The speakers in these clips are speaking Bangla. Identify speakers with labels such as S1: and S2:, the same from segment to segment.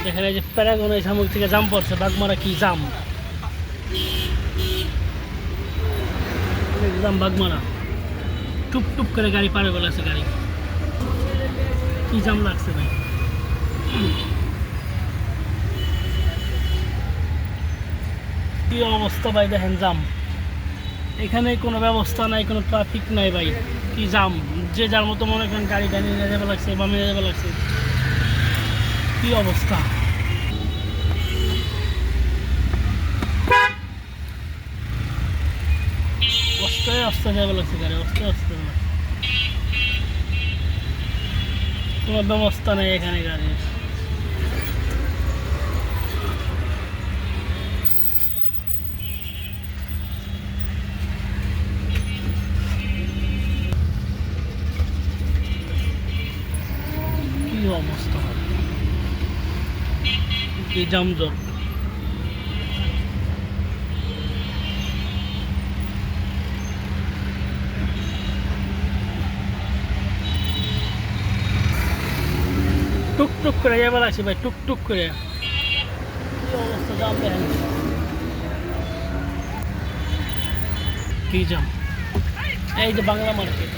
S1: দেখেন এই যে প্যারাগন এই সামুক থেকে জাম পড়ছে, বাগমারা কি জাম, একদম বাগমারা টুপ টুপ করে গাড়ি পার হয়ে গেছে, গাড়ি কি জাম লাগছে ভাই। কি অবস্থা ভাই, দেখেন জাম, এখানে কোনো ব্যবস্থা নাই, কোনো ট্রাফিক নাই ভাই, কি জাম, যে যার মতো মনে করেন গাড়ি টানিয়ে নিয়ে যাবে লাগছে, বামে যাবে লাগছে, কি অবস্থা। আস্তে আস্তে যাবে লাগছে গাড়ি, আস্তে আস্তে, কোনো ব্যবস্থা নেই এখানে গাড়ির। কি অবস্থা, কি জামজট। টুকটুক করে যাবে লাগছে ভাই, টুকটুক করে, কি অবস্থা জাম দেখেন, কি জাম। এই যে বাংলা মার্কেট,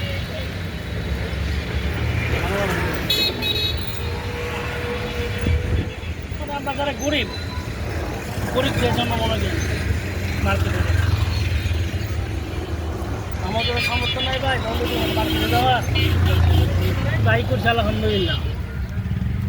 S1: আমরা যারা গরিব, গরিবদের জন্য মনে করি মার্কেটে, আমাদের সামর্থ্য নাই ভাই মার্কেটে যাওয়ার, তাই করছে আলহামদুলিল্লাহ।